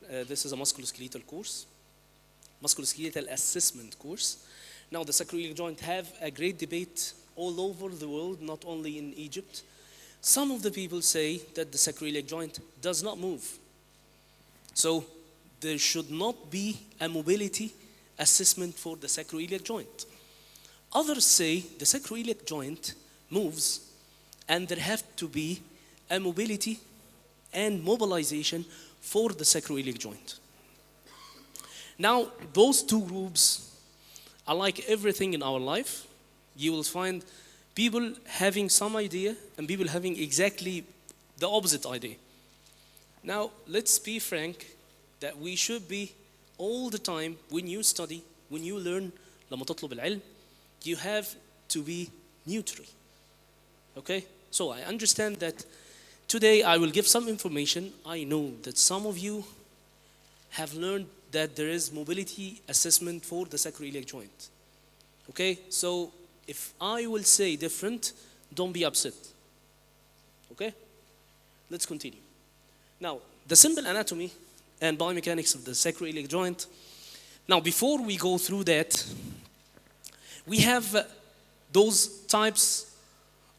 This is a musculoskeletal course, musculoskeletal assessment course. Now, the sacroiliac joint have a great debate all over the world, not only in Egypt. Some of the people say that the sacroiliac joint does not move. So there should not be a mobility assessment for the sacroiliac joint. Others say the sacroiliac joint moves and there have to be a mobility and mobilization for the sacroiliac joint. Now, those two groups are like everything in our life. You will find people having some idea and people having exactly the opposite idea. Now, let's be frank that we should be all the time when you study, when you learn, لما تطلب العلم, you have to be neutral. Okay? So I understand that today I will give some information. I know that some of you have learned that there is mobility assessment for the sacroiliac joint. Okay? So if I will say different, don't be upset. Okay? Let's continue. Now, the simple anatomy and biomechanics of the sacroiliac joint. Now, before we go through that, we have those types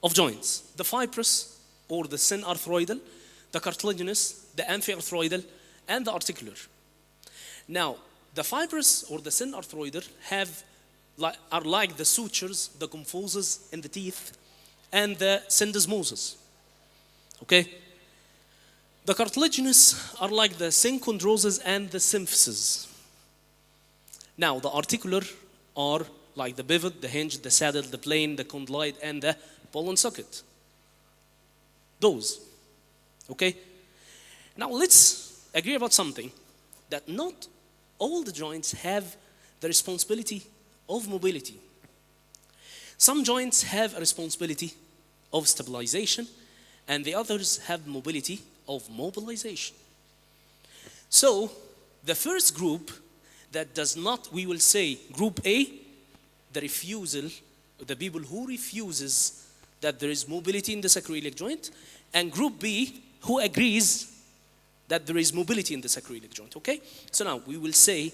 of joints: the fibrous or the synarthroidal, the cartilaginous, the amphiarthroidal, and the articular. Now, the fibrous or the synarthroidal are like the sutures, the confuses in the teeth, and the syndesmosis. Okay? The cartilaginous are like the synchondroses and the symphyses. Now, the articular are like the pivot, the hinge, the saddle, the plane, the condylite, and the ball and socket. Those. Okay? Now, let's agree about something, that not all the joints have the responsibility of mobility. Some joints have a responsibility of stabilization, and the others have mobility of mobilization. So, the first group that does not, we will say group A, the refusal, the people who refuses that there is mobility in the sacroiliac joint, and group B, who agrees that there is mobility in the sacroiliac joint. Okay? So now we will say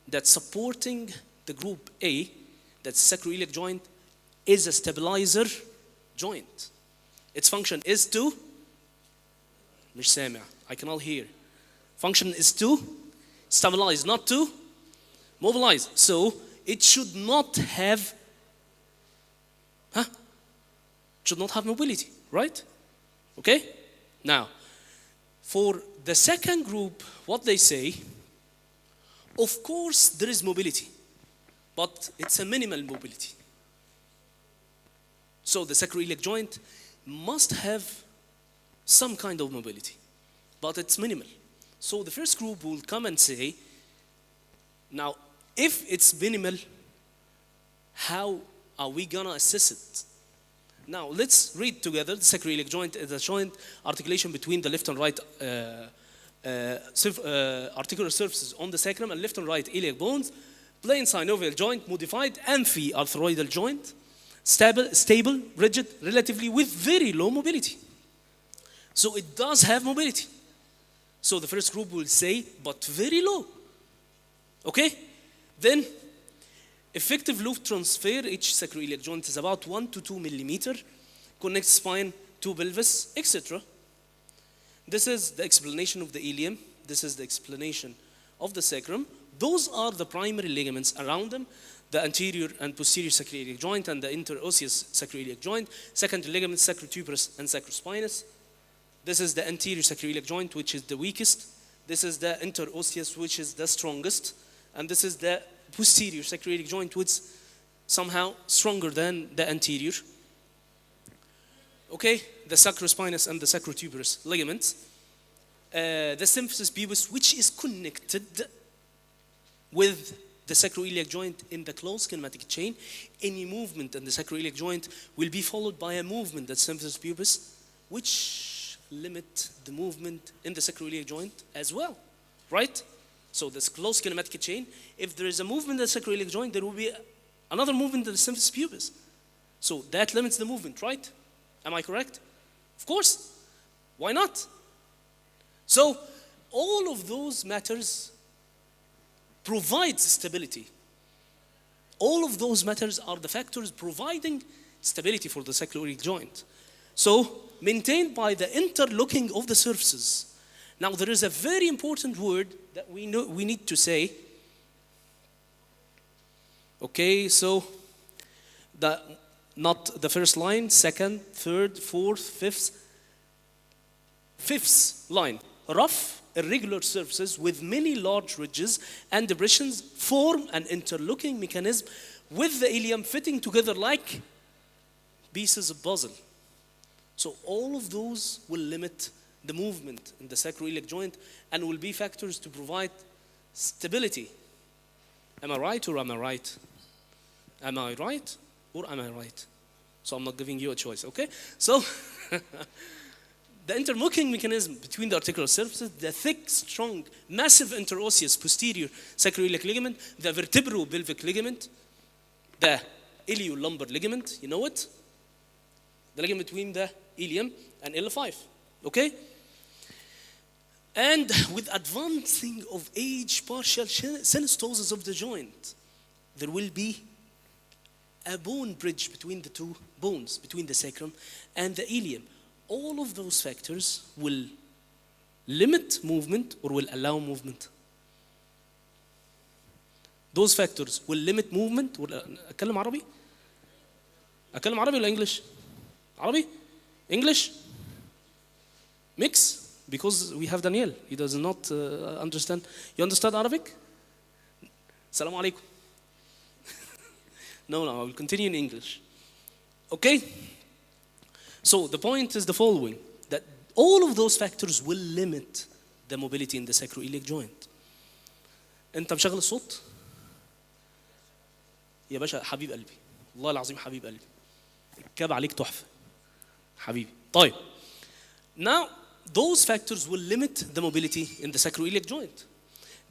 that supporting the group A, that sacroiliac joint, is a stabilizer joint. Its function is to, مش سامع, I cannot hear. Function is to stabilize, not to mobilize. So it should not have, should not have mobility, right? Okay? Now, for the second group, what they say, of course there is mobility, but it's a minimal mobility. So the sacroiliac joint must have some kind of mobility, but it's minimal. So the first group will come and say, now, if it's minimal, how are we gonna assess it? Now, let's read together. The sacroiliac joint is a joint articulation between the left and right articular surfaces on the sacrum and left and right iliac bones. Plain synovial joint, modified amphiarthroidal joint, stable, rigid, relatively with very low mobility. So it does have mobility. So the first group will say, but very low. Okay? Then, effective loop transfer, each sacroiliac joint is about 1 to 2 millimeter, connects spine to pelvis, etc. This is the explanation of the ilium. This is the explanation of the sacrum. Those are the primary ligaments around them, the anterior and posterior sacroiliac joint and the interosseous sacroiliac joint, secondary ligaments, sacrotuberous and sacrospinous. This is the anterior sacroiliac joint, which is the weakest. This is the interosseous, which is the strongest. And this is the posterior sacroiliac joint, which is somehow stronger than the anterior. Okay, the sacrospinous and the sacrotuberous ligaments. The symphysis pubis, which is connected with the sacroiliac joint in the closed kinematic chain. Any movement in the sacroiliac joint will be followed by a movement at symphysis pubis, which limit the movement in the sacroiliac joint as well, right? So this closed kinematic chain, if there is a movement in the sacroiliac joint, there will be another movement in the symphysis pubis. So that limits the movement, right? Am I correct? Of course. Why not? So all of those matters provide stability. All of those matters are the factors providing stability for the sacroiliac joint. So, maintained by the interlocking of the surfaces. Now, there is a very important word that we need to say. Okay, so not the first line, second, third, fourth, fifth line. Rough, irregular surfaces with many large ridges and depressions form an interlocking mechanism with the ilium fitting together like pieces of puzzle. So all of those will limit the movement in the sacroiliac joint and will be factors to provide stability. Am I right or am I right? Am I right or am I right? So I'm not giving you a choice, okay? So the interlocking mechanism between the articular surfaces, the thick, strong, massive interosseous posterior sacroiliac ligament, the vertebropelvic ligament, the iliolumbar ligament, you know it? The ligament between the ilium and L5, okay? And with advancing of age, partial synostosis of the joint, there will be a bone bridge between the two bones, between the sacrum and the ilium. All of those factors will limit movement or will allow movement. Those factors will limit movement. أتكلم عربي؟ أتكلم عربي ولا English؟ عربي؟ English? Mix? Because we have Daniel. He does not understand. You understand Arabic? Assalamu alaikum. No, I will continue in English. Okay? So the point is the following, that all of those factors will limit the mobility in the sacroiliac joint. أنت مشغل الصوت؟ يا باشا حبيب قلبي. والله العظيم حبيب قلبي. الكاب عليك تحفة. حبيبي. طيب. Now, those factors will limit the mobility in the sacroiliac joint.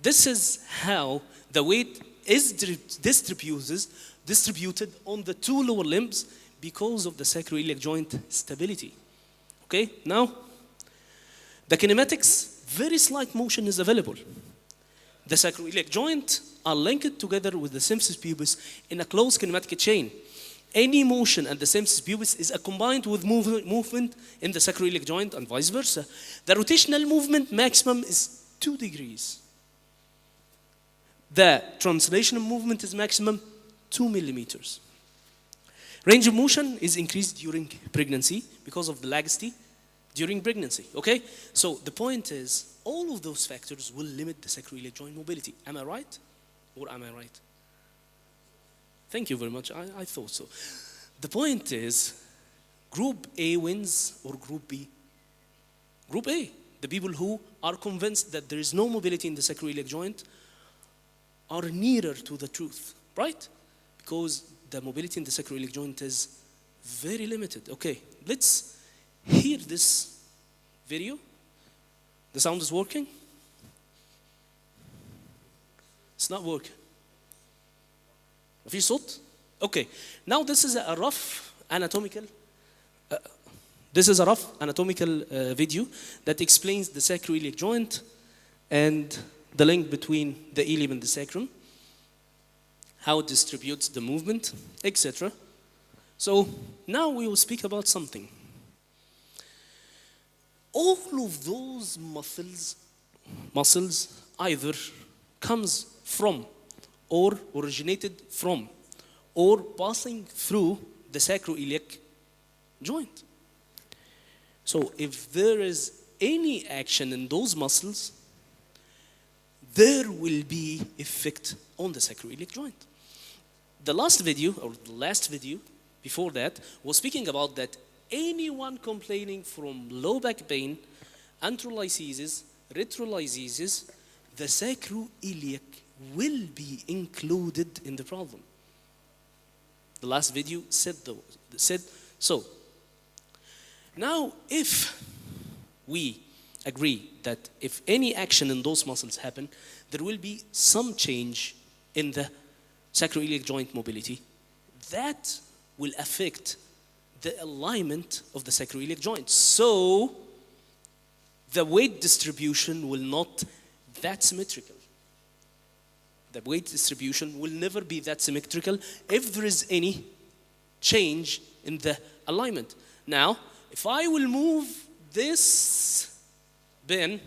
This is how the weight is distributed on the two lower limbs because of the sacroiliac joint stability. Okay, now the kinematics, very slight motion is available. The sacroiliac joint are linked together with the symphysis pubis in a close kinematic chain. Any motion at the symphysis pubis is combined with movement in the sacroiliac joint and vice versa. The rotational movement maximum is 2 degrees. The translational movement is maximum 2 millimeters. Range of motion is increased during pregnancy because of the laxity during pregnancy, okay? So the point is, all of those factors will limit the sacroiliac joint mobility. Am I right or am I right? Thank you very much, I thought so. The point is, group A wins or group B? Group A, the people who are convinced that there is no mobility in the sacroiliac joint are nearer to the truth, right? Because the mobility in the sacroiliac joint is very limited. Okay, let's hear this video. The sound is working? It's not working. في صوت? Okay, now this is a rough anatomical video that explains the sacroiliac joint and the link between the ilium and the sacrum, how it distributes the movement, etc. So now we will speak about something. All of those muscles either comes from or originated from or passing through the sacroiliac joint. So if there is any action in those muscles, there will be effect on the sacroiliac joint. The last video before that was speaking about that anyone complaining from low back pain, antrolysis, retrolysis, the sacroiliac will be included in the problem. The last video said so. Now, if we agree that if any action in those muscles happen, there will be some change in the sacroiliac joint mobility, that will affect the alignment of the sacroiliac joint. So, the weight distribution will not that symmetrical. The weight distribution will never be that symmetrical if there is any change in the alignment. Now, if I will move this pin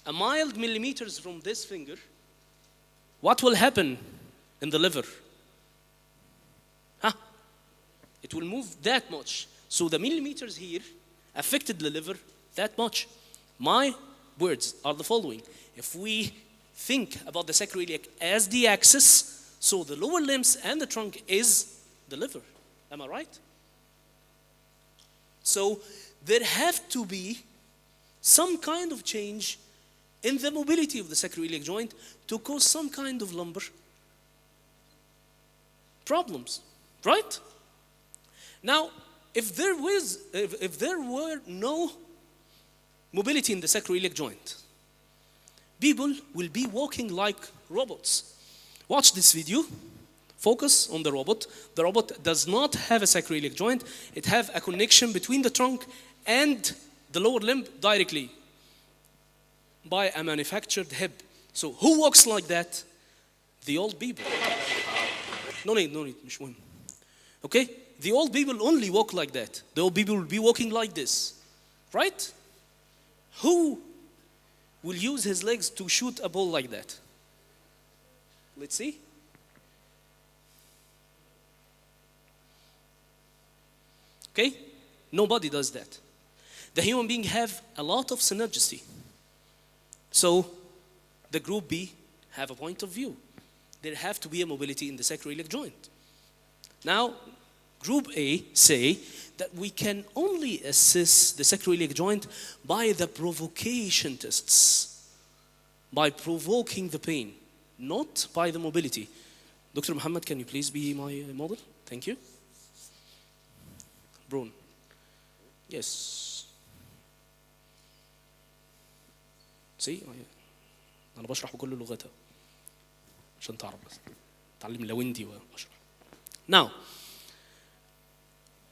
a mild millimeters from this finger, what will happen in the liver? It will move that much. So the millimeters here affected the liver that much. My words are the following. If we think about the sacroiliac as the axis, so the lower limbs and the trunk is the liver. Am I right? So there have to be some kind of change in the mobility of the sacroiliac joint to cause some kind of lumbar problems, right? Now, if there were no mobility in the sacroiliac joint, people will be walking like robots. Watch this video. Focus on the robot. The robot does not have a sacroiliac joint. It has a connection between the trunk and the lower limb directly by a manufactured hip. So who walks like that? The old people. No need, مش مهم. Okay? The old people only walk like that. The old people will be walking like this. Right? Who will use his legs to shoot a ball like that? Let's see. Okay? Nobody does that. The human being have a lot of synergy. So the group B have a point of view. There have to be a mobility in the sacroiliac joint. Now, group A say that we can only assess the sacroiliac joint by the provocation tests, by provoking the pain, not by the mobility. Dr. Muhammad, can you please be my model? Thank you. Brun. Yes. See, أنا بشرح بكل لغتها عشان تعرف بس. تعلم لويندي وأشرح. Now,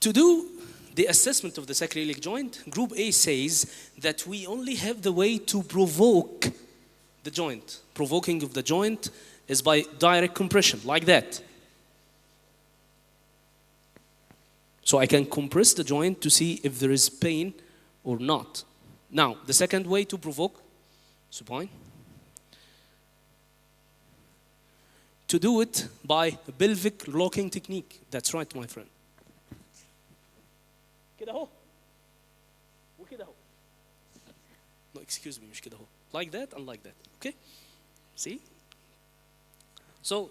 to do the assessment of the sacroiliac joint, Group A says that we only have the way to provoke the joint. Provoking of the joint is by direct compression, like that. So I can compress the joint to see if there is pain or not. Now, the second way to provoke, supine, to do it by a pelvic locking technique. That's right, my friend. كده اهو وكده اهو. No, excuse me, مش كده اهو. Like that and like that. Okay? See? So,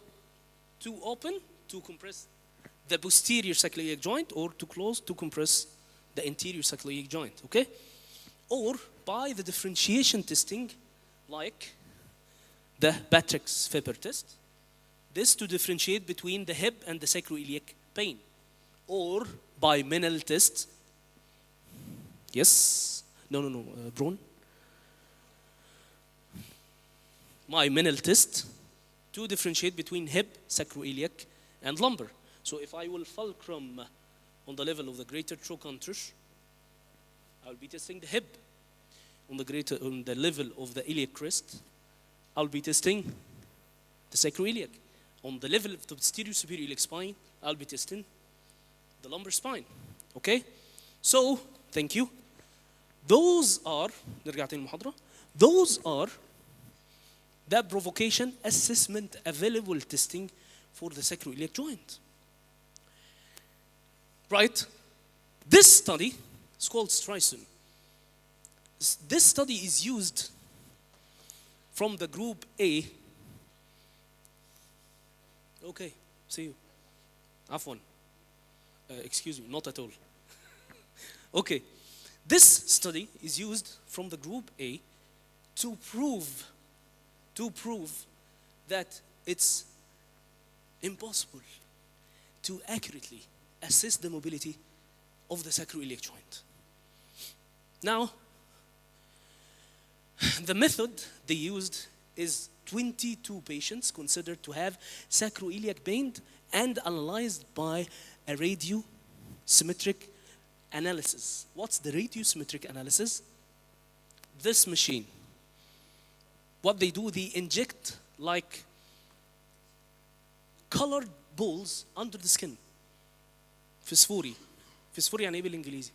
to open, to compress the posterior sacroiliac joint, or to close, to compress the anterior sacroiliac joint. Okay? Or by the differentiation testing, like the Patrick's Fipper test. This to differentiate between the hip and the sacroiliac pain. Or by Menel test. Yes? No, Braun. My Menel test to differentiate between hip, sacroiliac, and lumbar. So if I will fulcrum on the level of the greater trochanter, I will be testing the hip. On the level of the iliac crest, I'll be testing the sacroiliac. On the level of the posterior superior iliac spine, I'll be testing the lumbar spine. Okay? So, thank you. Those are the provocation assessment available testing for the sacroiliac joint. Right? This study is called Streisand. This study is used from the group A. Okay, see you. Afwan. Excuse me, not at all. Okay, this study is used from the group A to prove that it's impossible to accurately assess the mobility of the sacroiliac joint. Now, the method they used is 22 patients considered to have sacroiliac pain and analyzed by a radiosymmetric analysis. What's the radiosymmetric analysis? this machine, what they do, they inject like colored balls under the skin. فسفوري. فسفوري يعني ايه بالانجليزي؟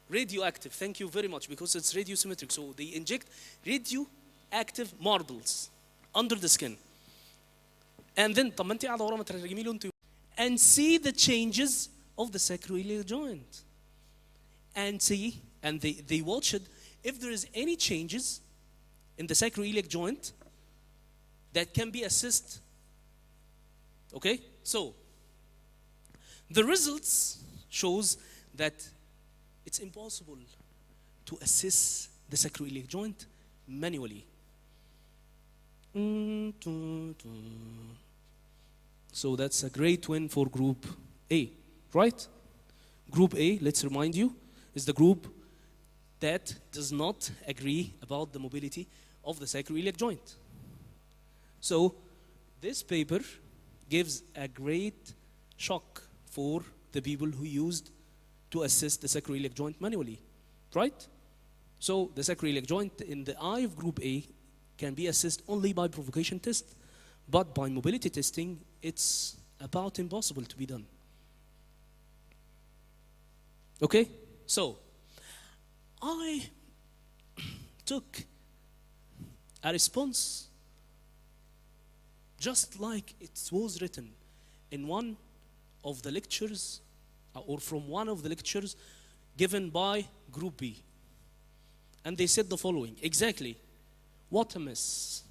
Radioactive. Thank you very much, because it's radiosymmetric. So they inject radioactive marbles under the skin. And then طب ما انت قاعده ورا ما ترجمي له انت. And see the changes of the sacroiliac joint. And see, and they watch it, if there is any changes in the sacroiliac joint that can be assessed. Okay? So the results shows that it's impossible to assess the sacroiliac joint manually. So that's a great win for group A, right? Group A, let's remind you, is the group that does not agree about the mobility of the sacroiliac joint. So this paper gives a great shock for the people who used to assess the sacroiliac joint manually, right? So the sacroiliac joint in the eye of group A can be assessed only by provocation test, but by mobility testing, it's about impossible to be done. Okay? So I took a response just like it was written in one of the lectures, or from one of the lectures given by Group B. And they said the following, exactly, what a mess.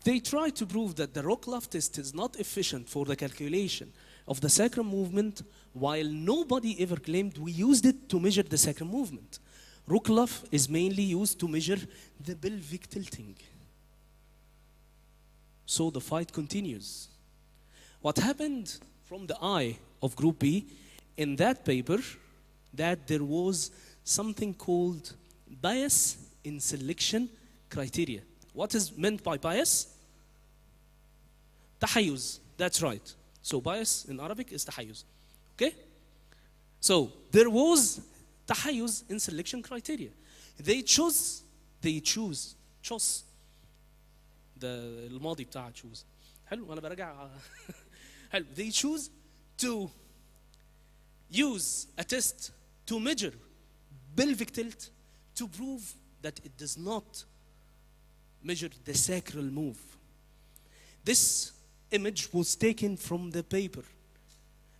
They try to prove that the Rokhlaf test is not efficient for the calculation of the sacrum movement, while nobody ever claimed we used it to measure the sacrum movement. Rokhlaf is mainly used to measure the pelvic tilting. So the fight continues. What happened from the eye of Group B in that paper, that there was something called bias in selection criteria. What is meant by bias? تحيز. That's right. So bias in Arabic is تحيز. Okay? So there was تحيز in selection criteria. They chose the الماضي بتاع choose. حلو أنا برجع. حلو. They choose to use a test to measure pelvic tilt to prove that it does not measure the sacral move. This image was taken from the paper,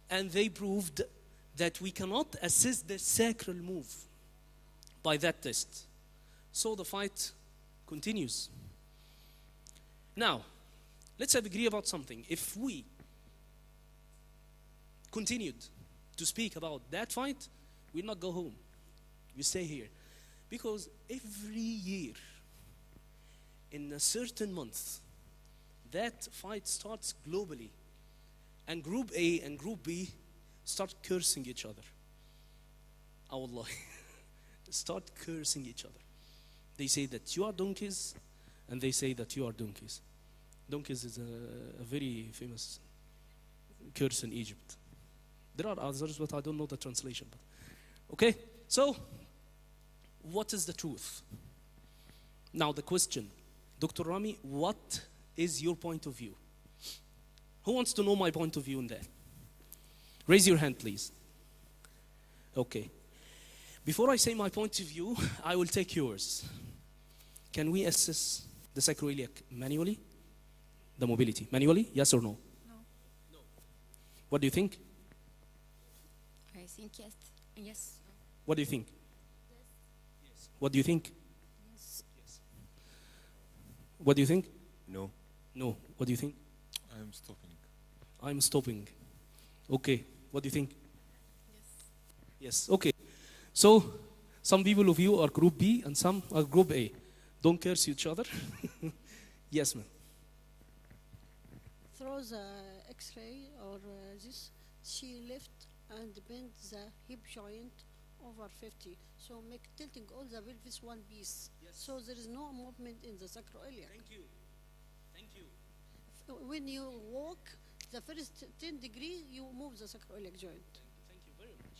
and they proved that we cannot assess the sacral move by that test. So the fight continues. Now, let's agree about something. If we continued to speak about that fight, we'll not go home. We stay here. Because every year, in a certain month, that fight starts globally. And Group A and Group B start cursing each other. Allah. Start cursing each other. They say that you are donkeys, and they say that you are donkeys. Donkeys is a very famous curse in Egypt. There are others, but I don't know the translation. But okay, so what is the truth? Now the question, Dr. Ramy, what is your point of view? Who wants to know my point of view in that? Raise your hand, please. Okay. Before I say my point of view, I will take yours. Can we assess the sacroiliac manually? The mobility, manually, yes or no? No. No. What do you think? I think yes. Yes. What do you think? Yes. What do you think? Yes. Yes. What do you think? No. No. What do you think? I'm stopping. I'm stopping. Okay. What do you think? Yes. Yes. Okay. So, some people of you are Group B and some are Group A. Don't curse each other. Yes, ma'am. Through the X-ray or this, she lift and bend the hip joint over 50. So make tilting all the pelvis one piece. Yes. So there is no movement in the sacroiliac. Thank you. Thank you. When you walk, the first 10 degrees, you move the sacroiliac joint. Thank you very much.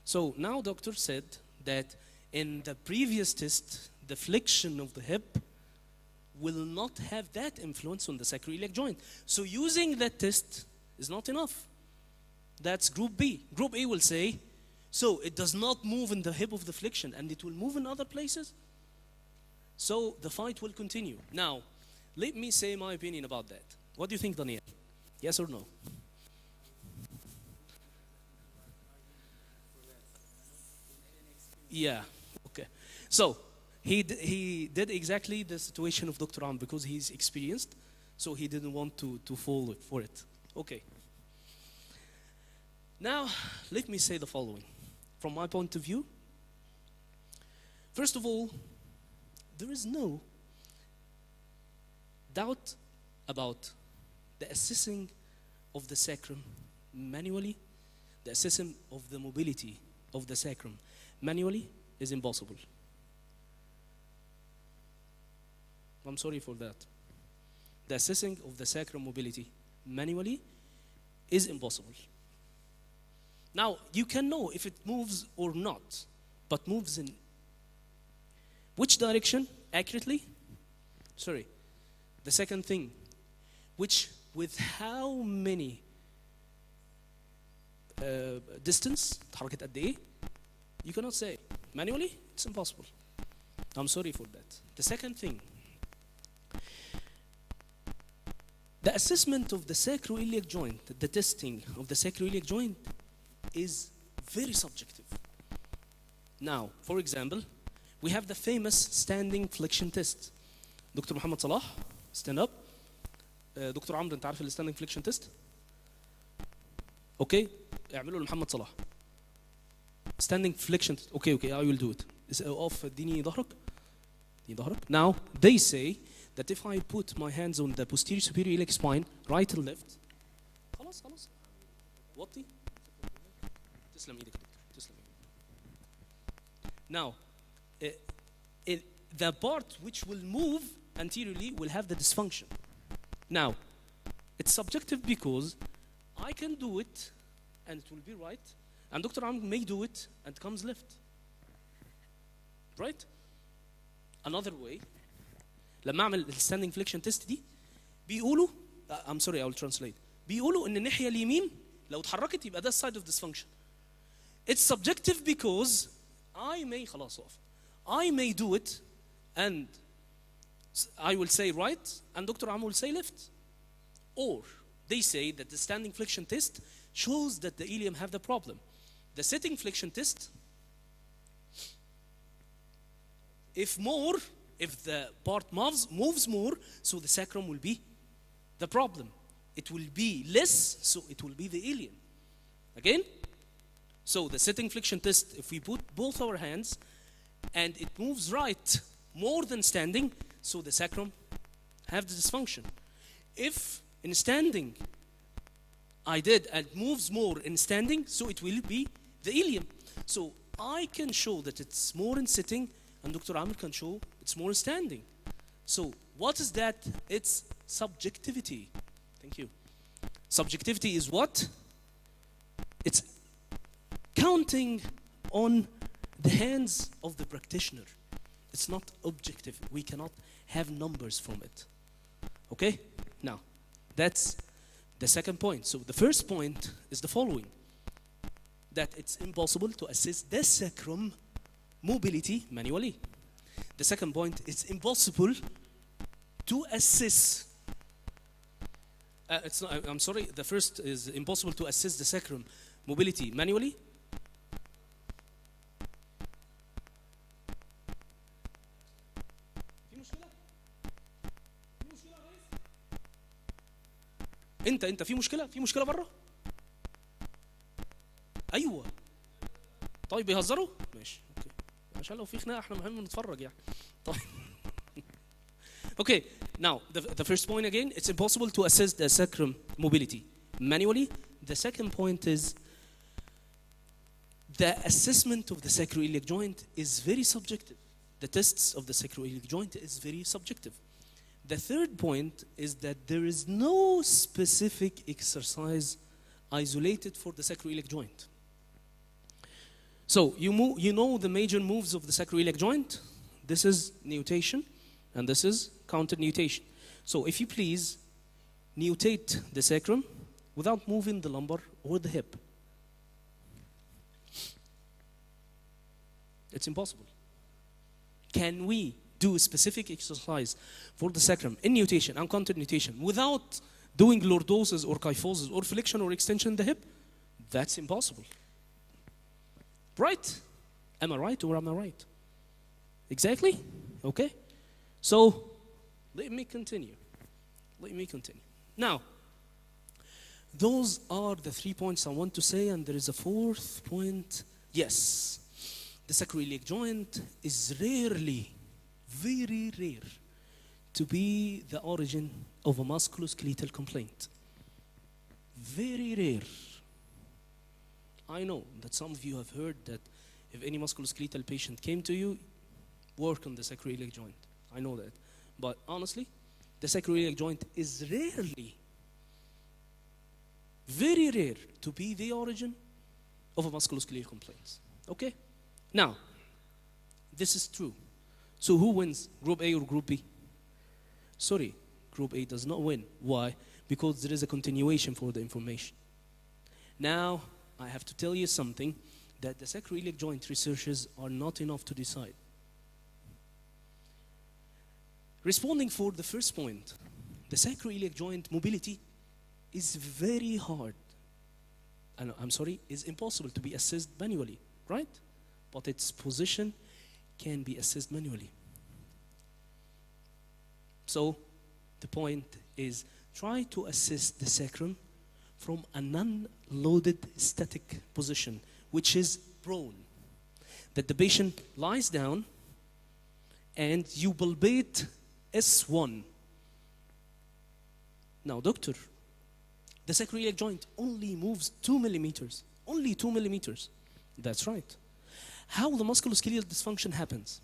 So now doctor said that In the previous test, the flexion of the hip will not have that influence on the sacroiliac joint. So using that test is not enough. That's group B. Group A will say, so it does not move in the hip of the flexion and it will move in other places. So the fight will continue. Now, let me say my opinion about that. What do you think, Daniel? Yes or no? Yeah, okay. So he did exactly the situation of Dr. Am because he's experienced, so he didn't want to fall for it. Okay. Now, let me say the following. From my point of view, first of all, there is no doubt about the assessing of the sacrum manually, the assessing of the mobility of the sacrum manually is impossible. I'm sorry for that. The assessing of the sacrum mobility manually is impossible. Now, you can know if it moves or not, but moves in which direction accurately? Sorry. The second thing, which with how many distance, تحركت قد ايه? You cannot say. Manually, it's impossible. I'm sorry for that. The second thing, the assessment of the sacroiliac joint, the testing of the sacroiliac joint is very subjective. Now, for example, we have the famous standing flexion test. Dr. Muhammad Salah, stand up. دكتور عمرو انت عارف الستاندنج فليكشن تيست؟ اوكي اعملوا لمحمد صلاح. Standing flexion. Okay, I will do it. اقف اديني ظهرك. اديني ظهرك. Now they say that if I put my hands on the posterior superior iliac spine, right and left. خلاص. وطي. تسلم ايدك يا دكتور. تسلم ايدك. Now, the part which will move anteriorly will have the dysfunction. Now, it's subjective because I can do it and it will be right, and Dr. Am may do it and comes left. Right? Another way, لما اعمل الستاندنج فليكشن تيست دي بيقولوا I'm sorry I will translate. بيقولوا ان الناحيه اليمين لو اتحركت يبقى ده side of dysfunction. It's subjective because I may خلاص اقف. I may do it and I will say right and Dr. Am will say left. Or they say that the standing flexion test shows that the ilium have the problem. The sitting flexion test, if the part moves more, so the sacrum will be the problem. It will be less, so it will be the ilium. Again? So the sitting flexion test, if we put both our hands and it moves right more than standing, so the sacrum have the dysfunction. If in standing I did and moves more in standing, so it will be the ilium. So I can show that it's more in sitting and Dr. Amr can show it's more in standing. So what is that? It's subjectivity. Thank you. Subjectivity is what? It's counting on the hands of the practitioner. It's not objective. We cannot have numbers from it. Okay? Now, that's the second point. So the first point is the following. That it's impossible to assess the sacrum mobility manually. The second point, it's impossible to assess. I'm sorry, the first is impossible to assess the sacrum mobility manually. انت في مشكله بره. ايوه طيب بيهزروا ماشي اوكي عشان لو في خناقه احنا مهم نتفرج يعني طيب okay now the first point again, it's impossible to assess the sacrum mobility manually. The second point is the assessment of the sacroiliac joint is very subjective. The tests of the sacroiliac joint is very subjective. The third point is that there is no specific exercise isolated for the sacroiliac joint. So you know the major moves of the sacroiliac joint. This is nutation, and this is counter nutation. So if you please, nutate the sacrum without moving the lumbar or the hip. It's impossible. Can we do a specific exercise for the sacrum in nutation and counter nutation without doing lordosis or kyphosis or flexion or extension in the hip? That's impossible. Right? Am I right or am I right? Exactly? Okay? So, let me continue. Now, those are the 3 points I want to say, and there is a fourth point. Yes, the sacroiliac joint is rarely, very rare, to be the origin of a musculoskeletal complaint. Very rare. I know that some of you have heard that if any musculoskeletal patient came to you, work on the sacroiliac joint. I know that. But honestly, the sacroiliac joint is rarely, very rare, to be the origin of a musculoskeletal complaint. Okay? Now, this is true. So who wins, Group A or Group B? Sorry, Group A does not win. Why? Because there is a continuation for the information. Now, I have to tell you something that the sacroiliac joint researchers are not enough to decide. Responding for the first point, the sacroiliac joint mobility is very hard. I'm sorry, is impossible to be assessed manually, right? But its position can be assessed manually. So, the point is, try to assess the sacrum from a non-loaded static position, which is prone. That the patient lies down and you palpate S1. Now, doctor, the sacroiliac joint only moves 2 millimeters. Only 2 millimeters. That's right. How the musculoskeletal dysfunction happens?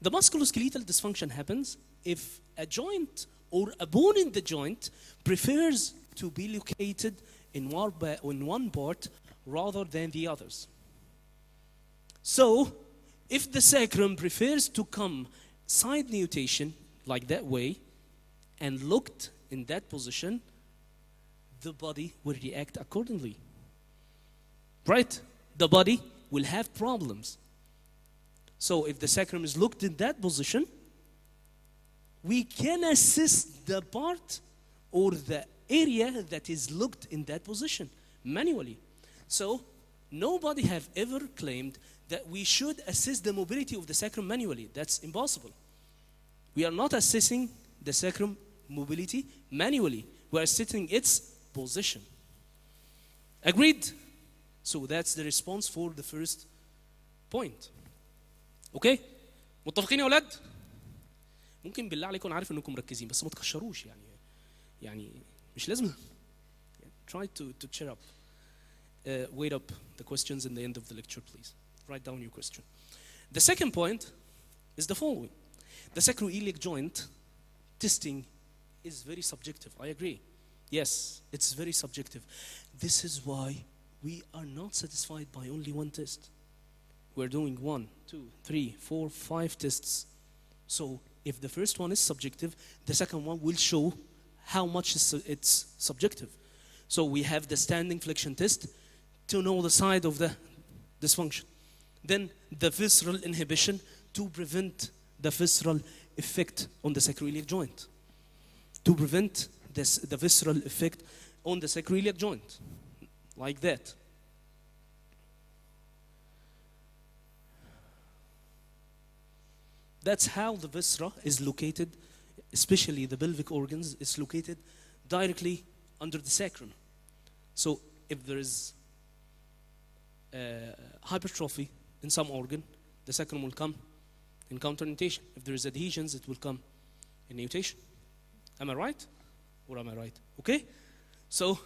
The musculoskeletal dysfunction happens if a joint or a bone in the joint prefers to be located in one part rather than the others. So, if the sacrum prefers to come side nutation, like that way, and looked in that position, the body will react accordingly. Right? The body will have problems. So if the sacrum is looked in that position, we can assess the part or the area that is looked in that position manually. So nobody have ever claimed that we should assess the mobility of the sacrum manually. That's impossible. We are not assessing the sacrum mobility manually. We are assessing its position. Agreed? So that's the response for the first point. اوكي؟ متفقين يا اولاد؟ ممكن بالله عليكم انا عارف انكم مركزين بس ما تكشروش يعني مش لازم. Try to cheer up. Wait up the questions in the end of the lecture, please. Write down your question. The second point is the following. The sacroiliac joint testing is very subjective. I agree. Yes, it's very subjective. This is why we are not satisfied by only one test. We're doing 1, 2, 3, 4, 5 tests. So if the first one is subjective, the second one will show how much it's subjective. So we have the standing flexion test to know the side of the dysfunction. Then the visceral inhibition to prevent the visceral effect on the sacroiliac joint. To prevent the visceral effect on the sacroiliac joint. Like that. That's how the viscera is located, especially the pelvic organs, is located directly under the sacrum. So if there is hypertrophy in some organ, the sacrum will come in counter nutation. If there is adhesions, it will come in nutation. Am I right? Or am I right? Okay? So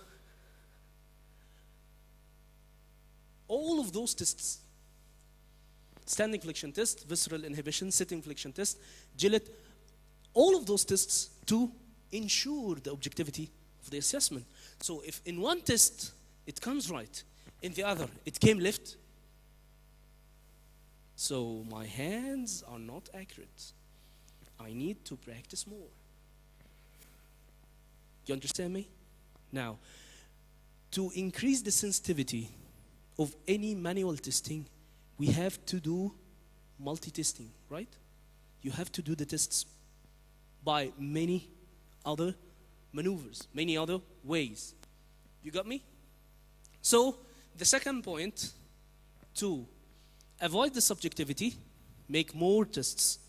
all of those tests, standing flexion test, visceral inhibition, sitting flexion test, Gillette, all of those tests to ensure the objectivity of the assessment. So if in one test it comes right, in the other, it came left. So my hands are not accurate. I need to practice more. You understand me? Now, to increase the sensitivity of any manual testing, we have to do multi-testing, right? You have to do the tests by many other maneuvers, many other ways. You got me? So, the second point, to avoid the subjectivity, make more tests.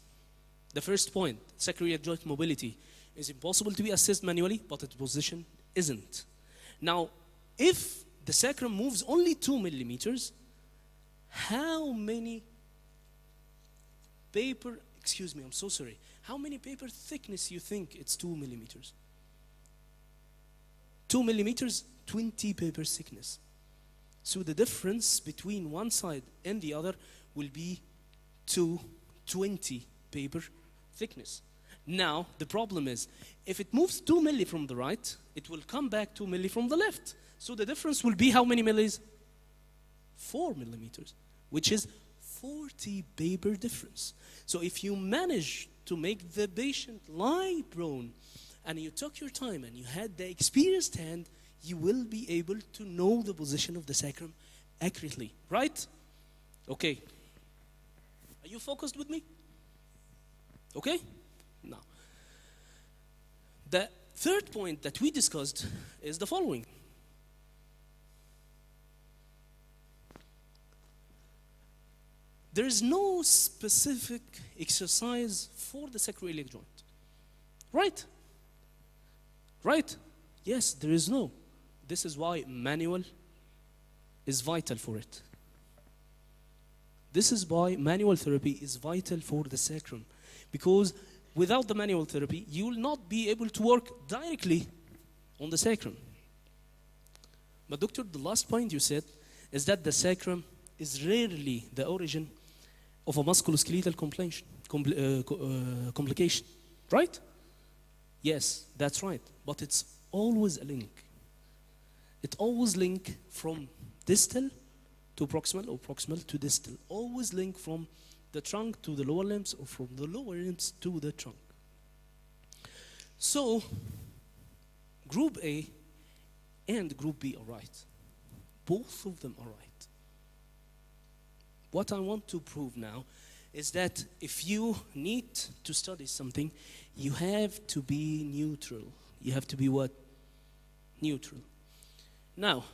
The first point, sacroiliac joint mobility, is impossible to be assessed manually, but its position isn't. Now, if the sacrum moves only 2 millimeters, how many paper, excuse me, I'm so sorry, how many paper thickness you think it's 2 millimeters? 2 millimeters, 20 paper thickness. So the difference between one side and the other will be 20 paper thickness. Now, the problem is, if it moves 2 milli from the right, it will come back 2 milli from the left. So the difference will be how many millis? 4 millimeters, which is 40 paper difference. So if you manage to make the patient lie prone, and you took your time and you had the experienced hand, you will be able to know the position of the sacrum accurately, right? Okay. Are you focused with me? Okay? Now, the third point that we discussed is the following. There is no specific exercise for the sacroiliac joint. Right? Right? Yes, there is no. This is why manual is vital for it. This is why manual therapy is vital for the sacrum. Because without the manual therapy, you will not be able to work directly on the sacrum. But doctor, the last point you said is that the sacrum is rarely the origin of a musculoskeletal complication, right? Yes, that's right. But it's always a link. It always link from distal to proximal or proximal to distal. Always link from the trunk to the lower limbs or from the lower limbs to the trunk. So, group A and group B are right. Both of them are right. What I want to prove now is that if you need to study something, you have to be neutral. You have to be what? Neutral. Now,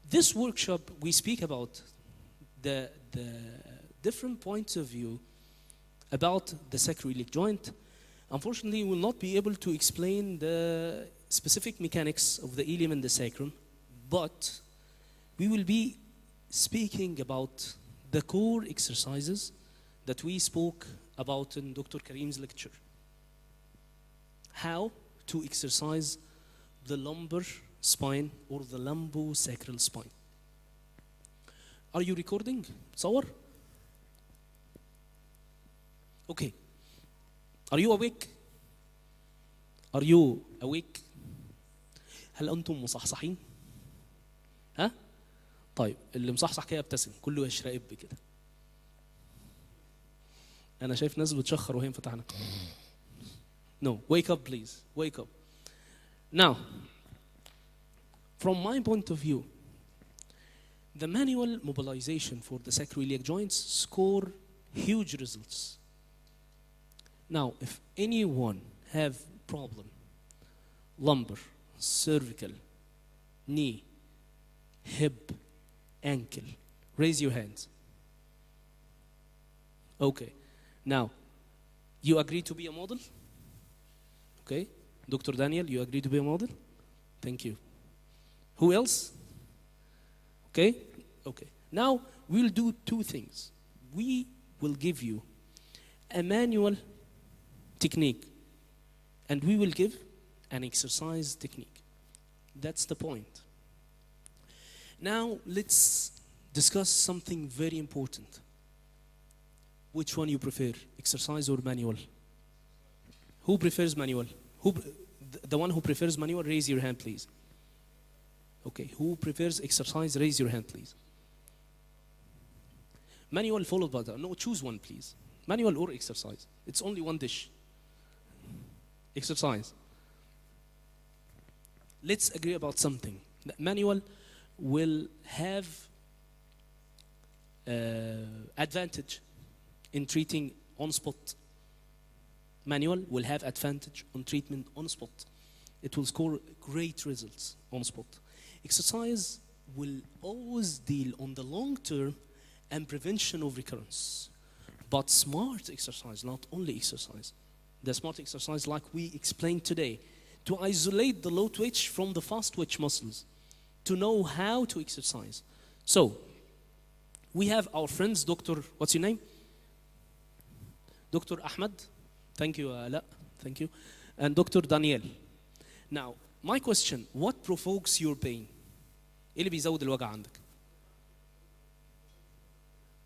this workshop, we speak about the different points of view about the sacroiliac joint. Unfortunately, we will not be able to explain the specific mechanics of the ilium and the sacrum, but we will be speaking about the core exercises that we spoke about in Dr. Karim's lecture. How to exercise the lumbar spine or the lumbosacral spine. Are you recording? صور? Okay. Are you awake? Are you awake? هل أنتم مصحصحين؟ ها؟ طيب اللي مصحصح كده يبتسم كله يشرقب كده. أنا شايف ناس بتشخر وهي مفتحنا. No, wake up please. Wake up. Now, from my point of view, the manual mobilization for the sacroiliac joints score huge results. Now, if anyone have problem, lumbar, cervical, knee, hip, ankle, raise your hands. Okay. Now, you agree to be a model? Okay. Dr. Daniel, you agree to be a model? Thank you. Who else? Okay? Okay. Now, we'll do two things. We will give you a manual technique, and we will give an exercise technique. That's the point. Now, let's discuss something very important. Which one you prefer, exercise or manual? Who prefers manual? The one who prefers manual, raise your hand, please. Okay, who prefers exercise? Raise your hand, please. Manual followed by the, no, choose one, please. Manual or exercise. It's only one dish. Exercise. Let's agree about something. The manual will have advantage in treating on spot. Manual will have advantage on treatment on spot. It will score great results on spot. Exercise will always deal on the long term and prevention of recurrence. But smart exercise, not only exercise. The smart exercise, like we explained today, to isolate the low twitch from the fast twitch muscles, to know how to exercise. So, we have our friends, Dr. What's your name? Dr. Ahmed. Thank you, Ala. Thank you. And Dr. Daniel. Now, my question, what provokes your pain? إيه اللي بيزود الوجع عندك?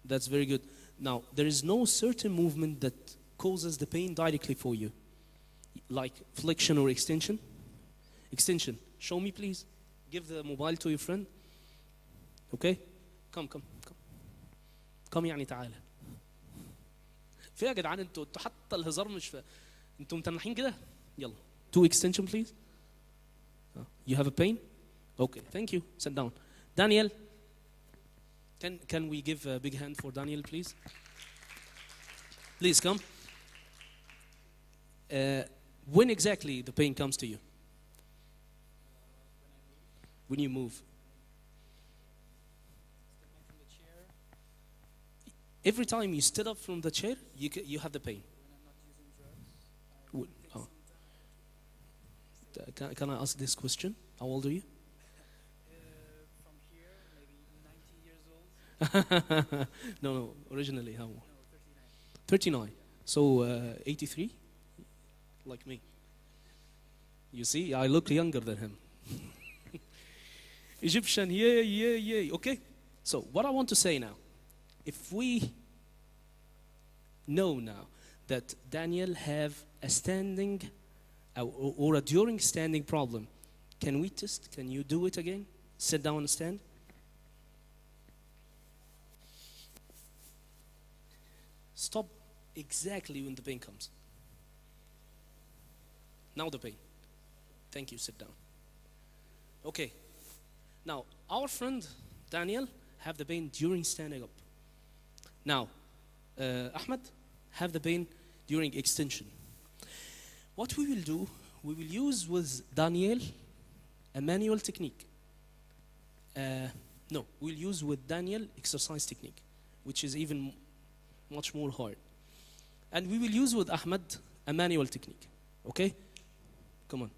That's very good. Now, there is no certain movement that causes the pain directly for you, like flexion or extension. Extension. Show me, please. Give the mobile to your friend. Okay? Come. Come يعني تعالى. في يا جدعان انتوا حتى الهزار مش فا. انتوا متنحين كده؟ يلا. 2 extension, please. You have a pain? Okay, thank you. Sit down. Daniel. Can we give a big hand for Daniel, please? Please come. When exactly the pain comes to you? When you move. Every time you stood up from the chair, you have the pain. Oh. Can I ask this question? How old are you? From here, maybe 90 years old. No, originally how? No, 39. 39. So 83? Like me. You see, I look younger than him. Egyptian, yeah. Okay. So what I want to say now, if we know now that Daniel have a standing or a during standing problem, can we test? Can you do it again? Sit down and stand. Stop exactly when the pain comes. Now the pain. Thank you, sit down. Okay. Now, our friend Daniel have the pain during standing up. Now, Ahmed have the pain during extension. What we will do, we will use with Daniel a manual technique. No, we'll use with Daniel exercise technique, which is even much more hard. And we will use with Ahmed a manual technique. Okay? Come on.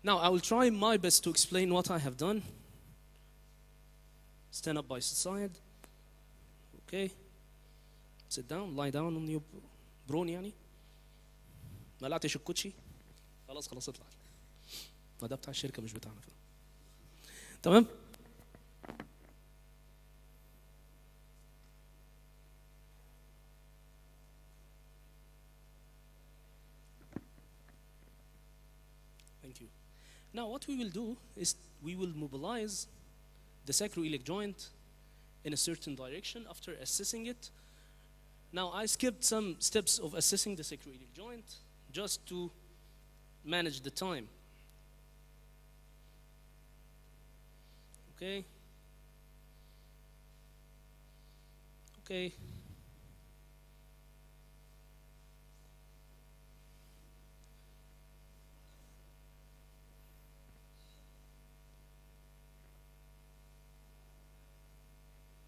Now, I will try my best to explain what I have done. Stand up by side. Okay. Sit down, lie down on your برون يعني. ما قلعتش الكوتشي. خلاص اطلع. ما ده بتاع الشركة مش بتاعنا. تمام؟ Thank you. Now what we will do is we will mobilize the sacroiliac joint in a certain direction after assessing it. Now I skipped some steps of assessing the sacroiliac joint just to manage the time. Okay. Okay.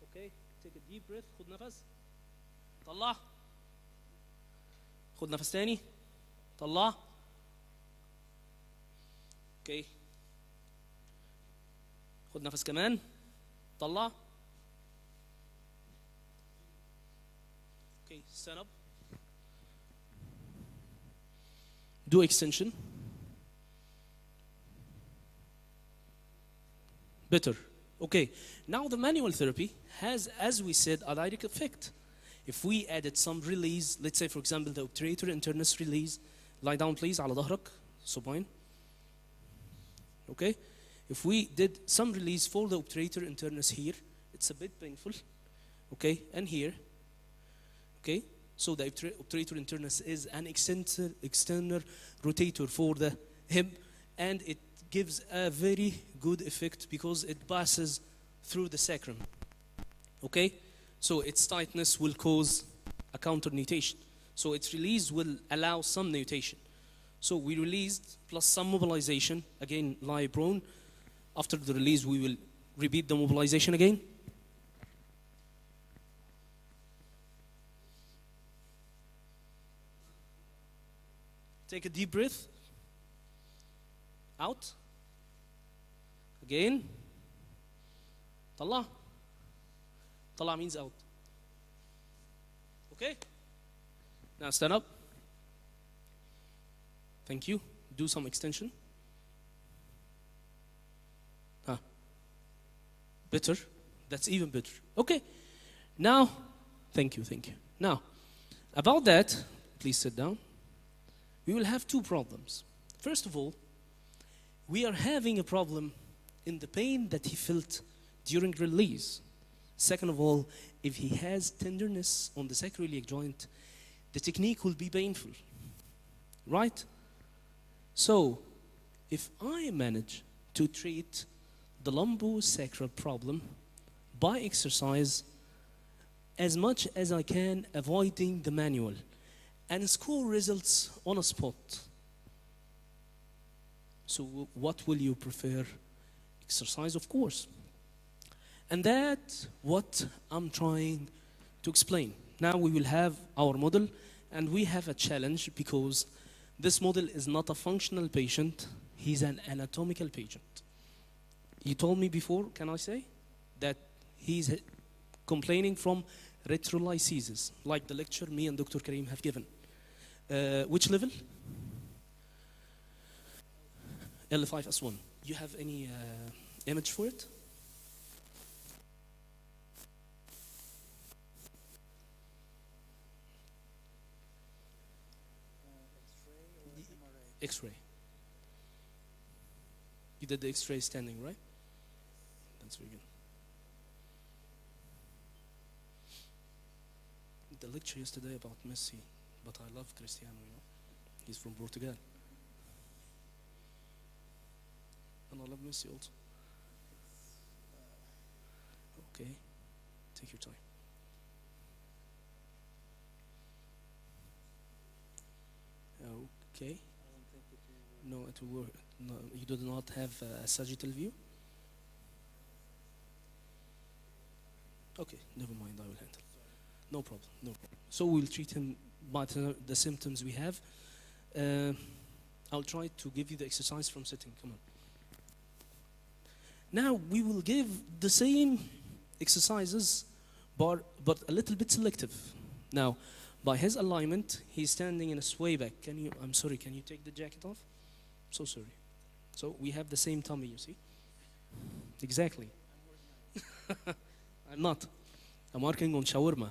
Okay, take a deep breath. خد نفس. طلع. خد نفس تاني. طلع. Okay. خد نفس كمان. طلع. Okay, stand up. Do extension. Better. Okay, now the manual therapy has, as we said, a direct effect. If we added some release, let's say for example the obturator internus release, lie down please على ظهرك, supine. Okay, If we did some release for the obturator internus here, it's a bit painful, okay, and here, okay. So the obturator internus is an external rotator for the hip, and it gives a very good effect because it passes through the sacrum, okay. So its tightness will cause a counter nutation. So its release will allow some nutation. So we released plus some mobilization, again lie prone. After the release, we will repeat the mobilization again. Take a deep breath. Out. Again. طلع. طلع means out. Okay? Now stand up. Thank you. Do some extension. Better. That's even better. Okay. Now, thank you. Now, about that, please sit down. We will have two problems. First of all, we are having a problem in the pain that he felt during release. Second of all, if he has tenderness on the sacroiliac joint, the technique will be painful. Right? So, if I manage to treat the lumbosacral problem by exercise as much as I can, avoiding the manual, and score results on a spot. So what will you prefer? Exercise, of course. And that's what I'm trying to explain. Now we will have our model, and we have a challenge because this model is not a functional patient, he's an anatomical patient. You told me before, can I say, that he's complaining from retrolysis, like the lecture me and Dr. Karim have given. Which level? L5S1. You have any image for it? X-ray. You did the X-ray standing, right? That's very good. The lecture yesterday about Messi, but I love Cristiano, you know. He's from Portugal. And I love Messi also. Okay, take your time. Okay. No, it will work. No, you do not have a sagittal view? Okay, never mind, I will handle. No problem, no problem. So we'll treat him by the symptoms we have. I'll try to give you the exercise from sitting, come on. Now we will give the same exercises, but a little bit selective. Now, by his alignment, he's standing in a sway back. I'm sorry, can you take the jacket off? So sorry. So we have the same tummy, you see? Exactly. I'm not. I'm working on shawarma.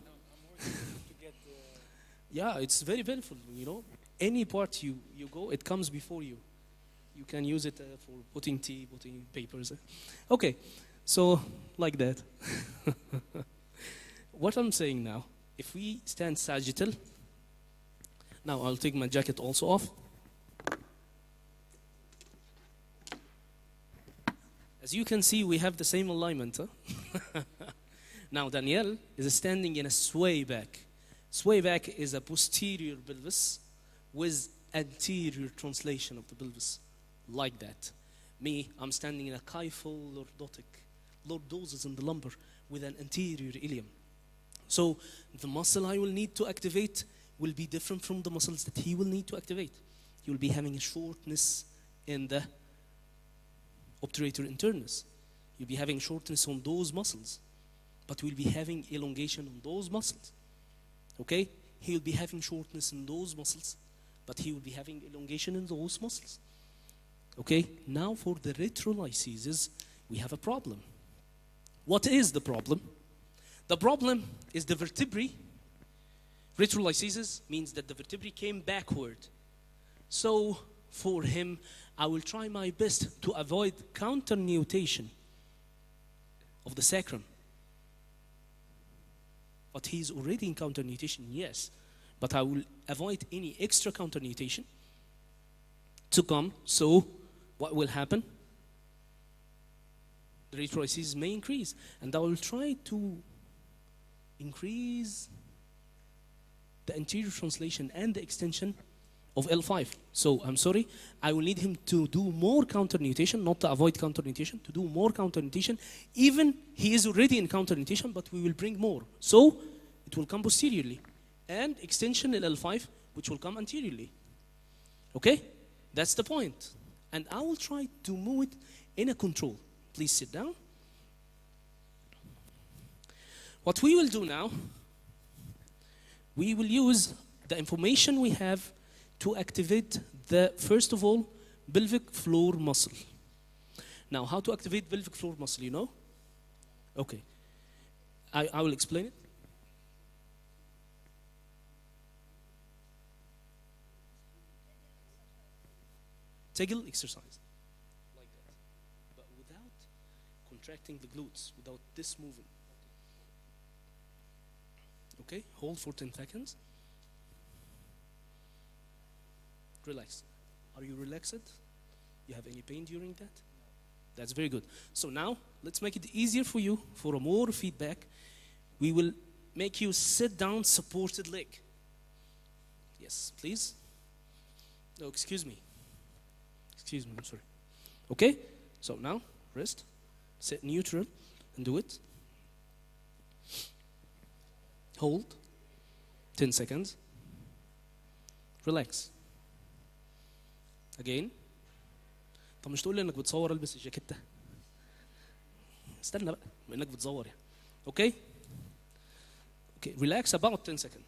Yeah, it's very painful, you know. Any part you go, it comes before you. You can use it for putting tea, putting papers. Okay, so like that. What I'm saying now, if we stand sagittal, now I'll take my jacket also off. As you can see, we have the same alignment. Huh? Now Danielle is standing in a sway back. Sway back is a posterior pelvis with anterior translation of the pelvis, like that. Me, I'm standing in a kyphal lordotic, lordosis in the lumbar with an anterior ilium. So the muscle I will need to activate will be different from the muscles that he will need to activate. He will be having a shortness in the obturator internus. You'll be having shortness on those muscles, but we'll be having elongation on those muscles. Okay? He'll be having shortness in those muscles, but he will be having elongation in those muscles. Okay? Now for the retrolysis, we have a problem. What is the problem? The problem is the vertebrae. Retrolysis means that the vertebrae came backward. So for him, I will try my best to avoid counter nutation of the sacrum. But he's already in counter nutation, yes. But I will avoid any extra counter nutation to come. So what will happen? The retroices may increase, and I will try to increase the anterior translation and the extension of L5. So I'm sorry, I will need him to do more counter nutation, not to avoid counter nutation, to do more counter nutation. Even he is already in counter nutation, but we will bring more. So it will come posteriorly, and extension in L5, which will come anteriorly. Okay, that's the point. And I will try to move it in a control. Please sit down. What we will do now, we will use the information we have to activate the, first of all, pelvic floor muscle. Now, how to activate pelvic floor muscle, you know? Okay. I will explain it. Kegel exercise. Like that. But without contracting the glutes, without this moving. Okay, hold for 10 seconds. Relax. Are you relaxed? You have any pain during that? That's very good. So now, let's make it easier for you, for a more feedback. We will make you sit down, supported leg. Yes, please. No, excuse me. Excuse me, I'm sorry. Okay, so now, rest, sit neutral, and do it. Hold, 10 seconds. Relax. Again. طب مش تقول لي انك بتصور البس الجاكيتة؟ استنى بقى بما انك بتصور يعني. Okay? Okay, relax about 10 seconds.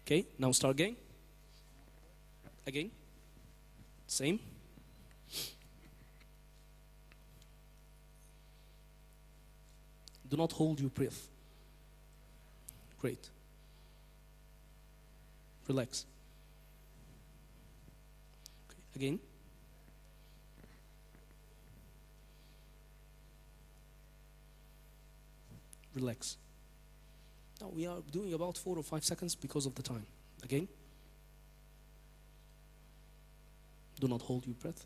Okay, now start again. Again. Same. Do not hold your breath. Great. Relax. Okay. Again. Relax. Now we are doing about 4 or 5 seconds because of the time. Again. Do not hold your breath.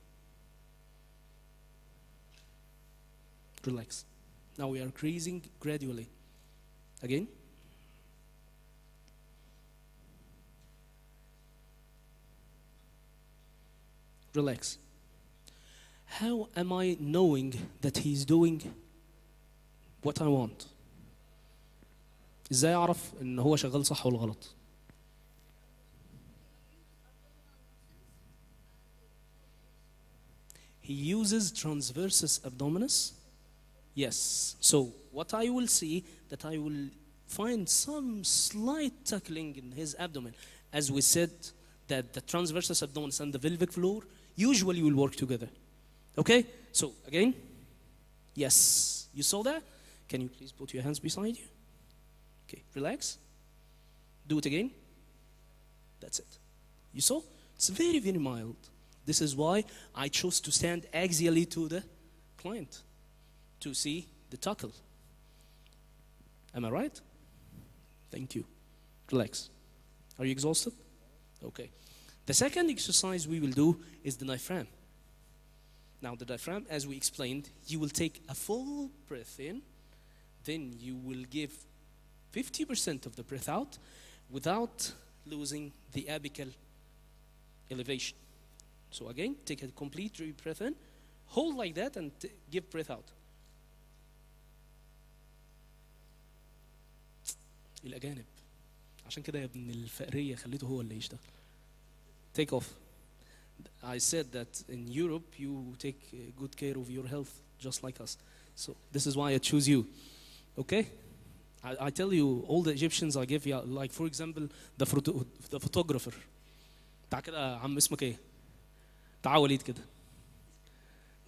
Relax. Now we are increasing gradually. Again. Relax. How am I knowing that he's doing what I want? ازاي اعرف ان هو شغال صح ولا غلط؟ He uses transversus abdominis. Yes. So what I will see, that I will find some slight tuckling in his abdomen. As we said, that the transversus abdominis and the pelvic floor usually will work together. Okay? So again. Yes. You saw that? Can you please put your hands beside you? Okay. Relax. Do it again. That's it. You saw? It's very, very mild. This is why I chose to stand axially to the client to see the tuckle. Am I right? Thank you. Relax. Are you exhausted? Okay. The second exercise we will do is the diaphragm. Now the diaphragm, as we explained, you will take a full breath in, then you will give 50% of the breath out without losing the apical elevation. So again, take a complete deep breath in, hold like that, and give breath out. الأجانب عشان كده يا ابن الفقرية خليته هو اللي يشتغل. Take off. I said that in Europe you take good care of your health just like us. So this is why I choose you. Okay? I tell you, all the Egyptians I give you, like for example, the photographer. تعال كده عم اسمك ايه؟ تعال وليد كده.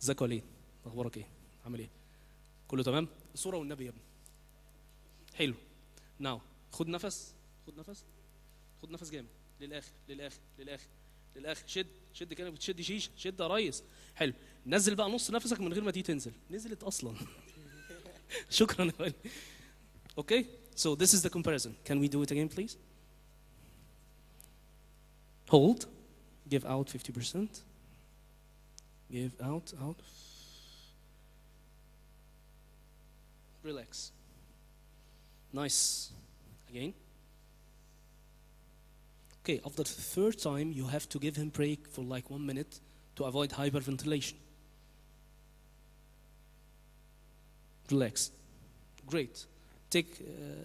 ازيك وليد؟ اخبارك ايه؟ عامل ايه؟ كله تمام؟ الصورة والنبي يا ابني. حلو. Now خد نفس. خد نفس. خد نفس جامد. للاخر للاخر للاخر للاخر. شد كانك بتشد شيشه، شد يا ريس. حلو. نزل بقى نص نفسك من غير ما دي تنزل. نزلت اصلا. شكرا يا ولي. Okay, so this is the comparison. Can we do it again, please? Hold. Give out 50%. Give out. Relax. Nice. Again. Okay, after the third time, you have to give him break for like 1 minute to avoid hyperventilation. Relax. Great. Take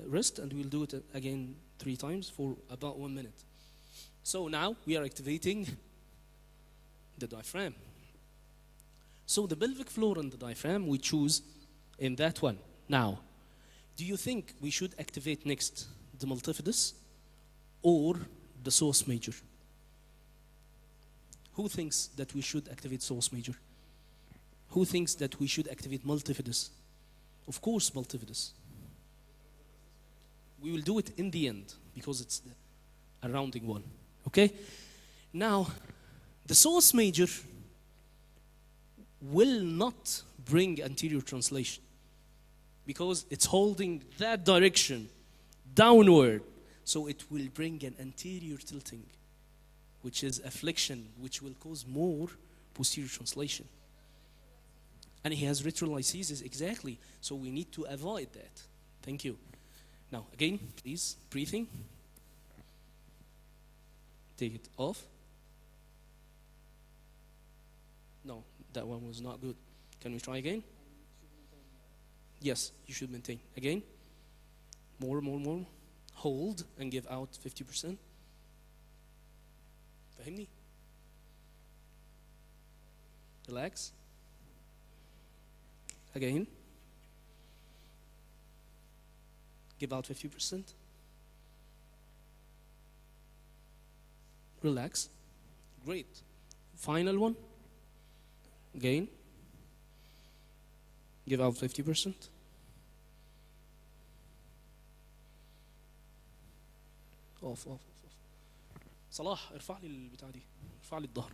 rest, and we'll do it again 3 times for about 1 minute. So now we are activating the diaphragm. So the pelvic floor and the diaphragm we choose in that one. Now, do you think we should activate next the multifidus or the psoas major? Who thinks that we should activate psoas major? Who thinks that we should activate multifidus? Of course, multifidus. We will do it in the end because it's a rounding one. Okay? Now, the psoas major will not bring anterior translation because it's holding that direction downward. So it will bring an anterior tilting, which is a flexion, which will cause more posterior translation. And he has retrolysis, exactly. So we need to avoid that. Thank you. Now, again, please, breathing. Take it off. No, that one was not good. Can we try again? Yes, you should maintain. Again. More. Hold and give out 50%. فهمني? Relax. Again. Give out 50%. Relax. Great. Final one. Again. Give out 50%. off. صلاح ارفع لي البتاع دي. ارفع لي الظهر.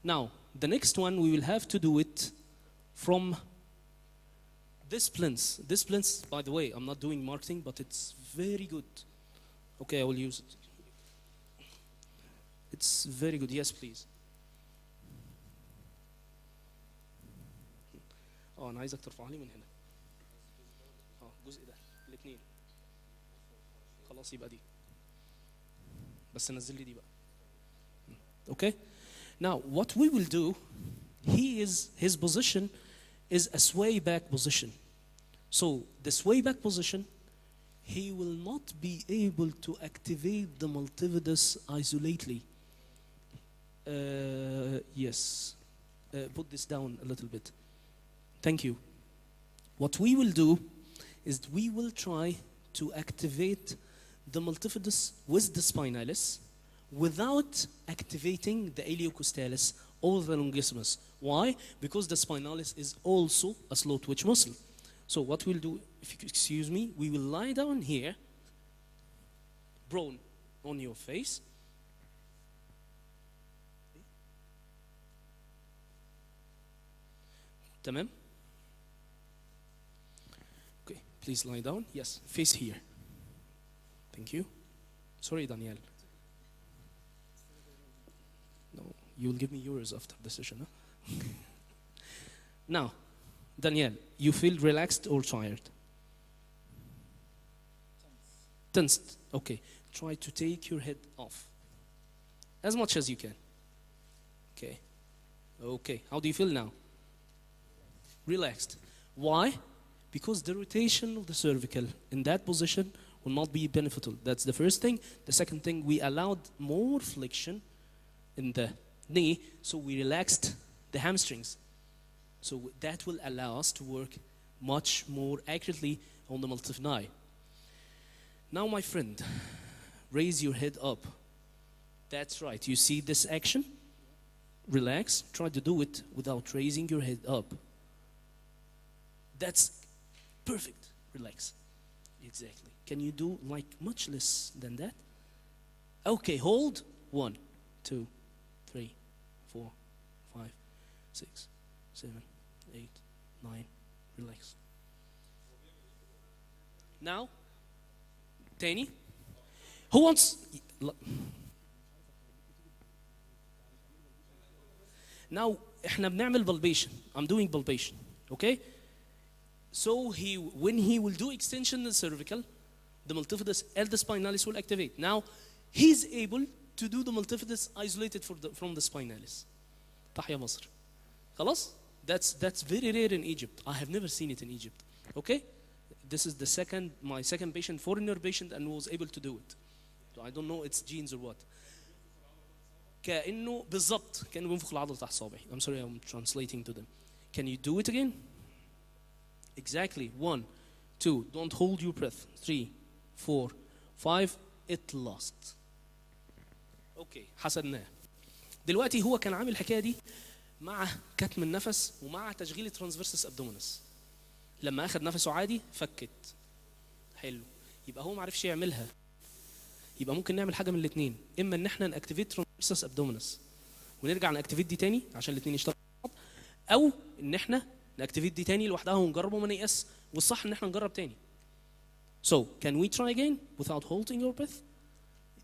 Now, the next one we will have to do it from this plinth. This plinth, by the way, I'm not doing marketing, but it's very good. Okay, I will use it. It's very good. Yes, please. انا عايزك ترفع لي من هنا. الجزء ده الاثنين. خلاص يبقى دي. بس نزل لي دي بقى. Okay? Now, what we will do, his position is a sway back position. So, the sway back position, he will not be able to activate the multifidus isolately. Yes. Put this down a little bit. Thank you. What we will do is we will try to activate the multifidus with the spinalis without activating the iliocostalis or the longissimus. Why? Because the spinalis is also a slow twitch muscle. So what we'll do, if you excuse me, we will lie down here, prone on your face. تمام? Okay, please lie down. Yes, face here. Thank you. Sorry, Daniel. No, you'll give me yours after the session. Huh? Now, Daniel, you feel relaxed or tired? Tensed. Okay. Try to take your head off as much as you can. Okay. Okay. How do you feel now? Relaxed. Why? Because the rotation of the cervical in that position will not be beneficial. That's the first thing. The second thing, we allowed more flexion in the knee, so we relaxed the hamstrings. So that will allow us to work much more accurately on the multifidus. Now, my friend, raise your head up. That's right. You see this action? Relax. Try to do it without raising your head up. That's perfect. Relax. Exactly. Can you do like much less than that? Okay, hold. 1, 2, 3, 4, 5, 6, 7, 8, 9. Relax. Now, تاني. Who wants? Now احنا بنعمل palpation. I'm doing palpation. Okay? So when he will do extension in the cervical, the multifidus and the spinalis will activate. Now he's able to do the multifidus isolated from the spinalis. تحيا مصر. خلاص? That's very rare in Egypt. I have never seen it in Egypt. Okay? This is my second patient, foreigner patient, and was able to do it. So I don't know it's genes or what. كأنه بالضبط كأنه بينفخ العضلة تحت صابعي. I'm sorry, I'm translating to them. Can you do it again? Exactly. 1, 2. Don't hold your breath. 3, 4, 5. It lost. Okay. حسبناه. دلوقتي هو كان عامل الحكاية دي مع كتم النفس ومع تشغيل الترانسفيرسس ابدومينس. لما اخذ نفسه عادي فكت. حلو. يبقى هو ما عرفش يعملها. يبقى ممكن نعمل حاجه من الاثنين، اما ان احنا ناكتيفيت ترانسفيرسس ابدومينس ونرجع ناكتيفيت دي تاني عشان الاثنين يشتغلوا مع بعض، او ان احنا ناكتيفيت دي تاني لوحدها ونجرب وما نيأس، والصح ان احنا نجرب تاني. So, can we try again without holding your breath?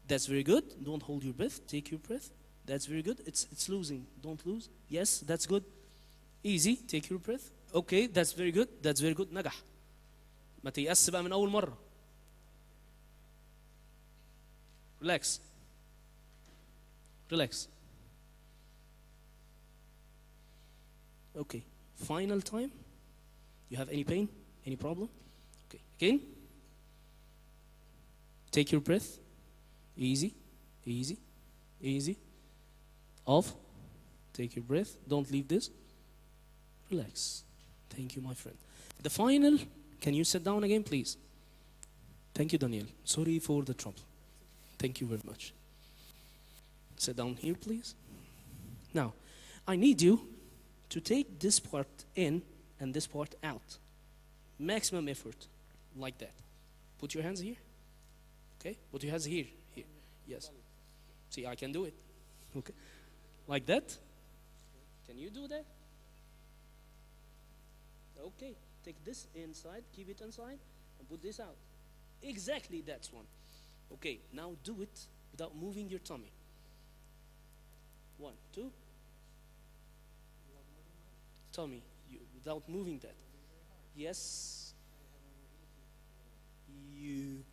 That's very good. Don't hold your breath. Take your breath. That's very good. It's losing. Don't lose. Yes, that's good. Easy. Take your breath. Okay, that's very good. That's very good. نجح. ما تيأس بقى من أول مرة. Relax. Relax. Okay. Final time. You have any pain? Any problem? Okay. Again. Take your breath. Easy. Easy. Easy. Off. Take your breath. Don't leave this. Relax. Thank you, my friend. The final. Can you sit down again, please? Thank you, Daniel. Sorry for the trouble. Thank you very much. Sit down here, please. Now, I need you to take this part in and this part out. Maximum effort, like that. Put your hands here. Okay? Put your hands here. Here. Yes. See, I can do it. Okay. Like that. Can you do that? Okay. Take this inside, keep it inside, and put this out. Exactly that's one. Okay, now do it without moving your tummy. 1, 2. Tummy, without moving that. Yes.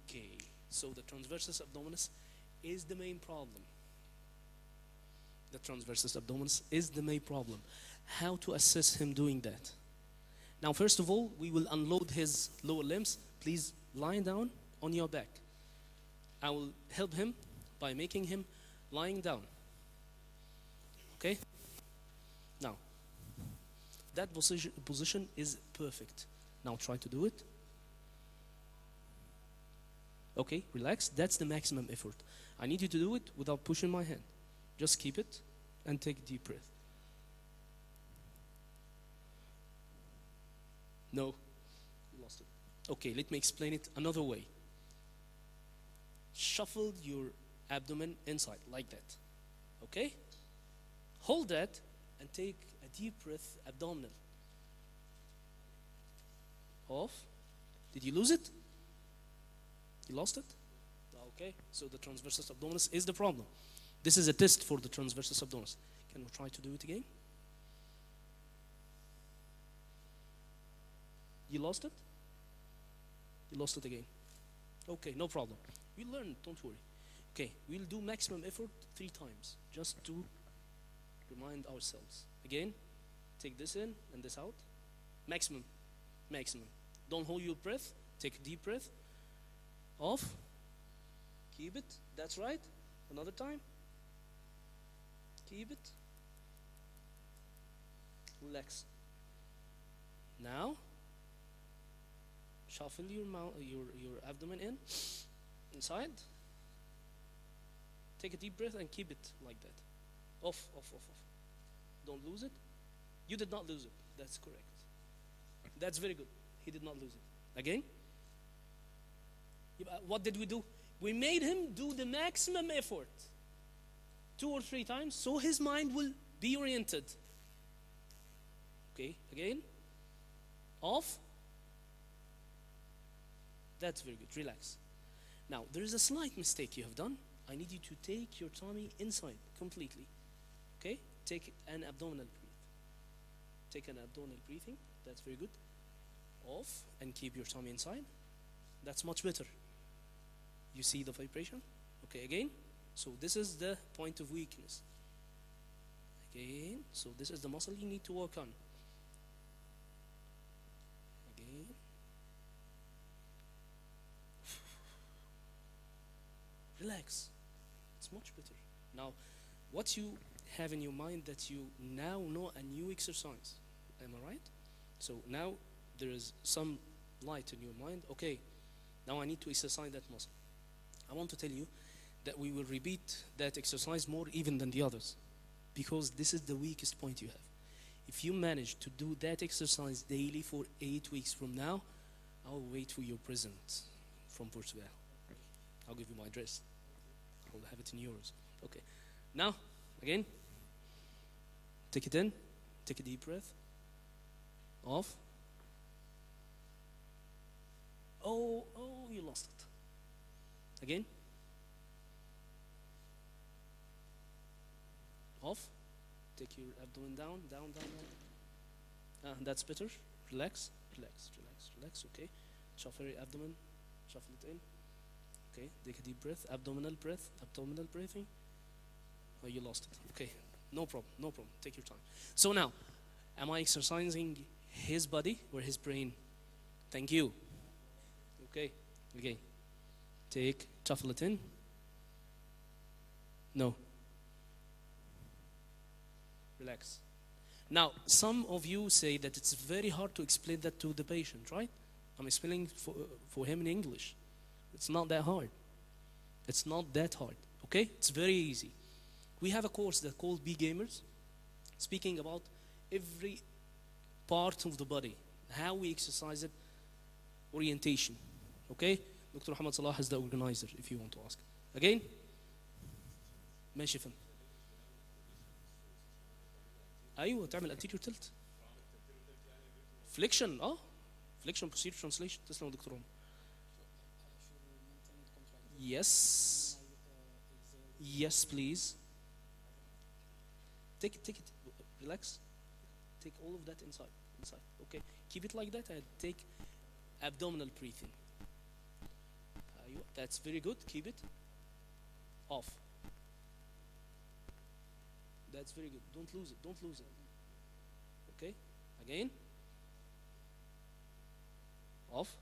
Okay. So the transversus abdominis is the main problem. The transversus abdominis is the main problem. How to assess him doing that? Now, first of all, we will unload his lower limbs. Please lie down on your back. I will help him by making him lying down. Okay? Now, that position is perfect. Now try to do it. Okay, relax. That's the maximum effort. I need you to do it without pushing my hand. Just keep it and take a deep breath. No, you lost it. Okay, let me explain it another way. Shuffle your abdomen inside like that. Okay? Hold that and take a deep breath abdominal. Off. Did you lose it? You lost it? Okay, so the transversus abdominis is the problem. This is a test for the transversus abdominis. Can we try to do it again? You lost it? You lost it again. Okay, no problem. We'll learn, don't worry. Okay, we'll do maximum effort 3 times, just to remind ourselves. Again, take this in and this out. Maximum, maximum. Don't hold your breath, take a deep breath. Off, keep it, that's right. Another time. Keep it. Relax. Now, shuffle your abdomen inside. Take a deep breath and keep it like that. Off, off, off, off. Don't lose it. You did not lose it. That's correct. That's very good. He did not lose it. Again. What did we do? We made him do the maximum effort 2 or 3 times so his mind will be oriented. Okay, again. Off. That's very good. Relax. Now, there is a slight mistake you have done. I need you to take your tummy inside completely. Okay? Take an abdominal breath. Take an abdominal breathing. That's very good. Off and keep your tummy inside. That's much better. You see the vibration? Okay, again. So this is the point of weakness. Again. So this is the muscle you need to work on. Again. Relax. It's much better. Now, what you have in your mind that you now know a new exercise. Am I right? So now there is some light in your mind. Okay, now I need to exercise that muscle. I want to tell you that we will repeat that exercise more even than the others because this is the weakest point you have. If you manage to do that exercise daily for 8 weeks from now, I'll wait for your present from Portugal. I'll give you my address. I'll have it in euros. Okay. Now, again, take it in. Take a deep breath. Off. Oh, you lost it. Again. Off. Take your abdomen down, down, down, down. That's better. Relax, relax, relax, relax. Okay. Shuffle your abdomen. Shuffle it in. Okay. Take a deep breath. Abdominal breath. Abdominal breathing. Oh, you lost it. Okay. No problem. No problem. Take your time. So now, am I exercising his body or his brain? Thank you. Okay. Again. Take. Shuffle it in. No. Relax. Now, some of you say that it's very hard to explain that to the patient, right? I'm explaining for him in English. It's not that hard. It's not that hard, okay? It's very easy. We have a course that's called Be Gamers, speaking about every part of the body, how we exercise it, orientation, okay? Dr. Muhammad Salah is the organizer, if you want to ask. Again? ماشي فن. ايوه تعمل anterior tilt. Flexion flexion posterior translation. تسلم يا دكتور عمر. Yes. Yes, please. Take it. Relax. Take all of that inside. Okay. Keep it like that and take abdominal breathing. That's very good. Keep it. Off. That's very good. Don't lose it. Don't lose it. Okay. Again. Off.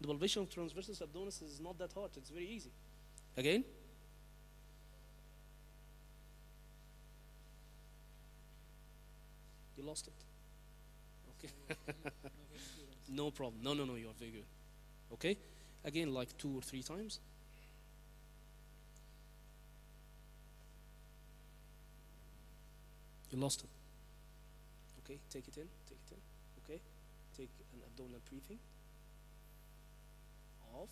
The bulbation of transversus abdominis is not that hard. It's very easy. Again. You lost it. Okay. No problem. No. You are very good. Okay. Again, like 2 or 3 times. You lost it. Okay. Take it in. Okay. Take an abdominal breathing. Off.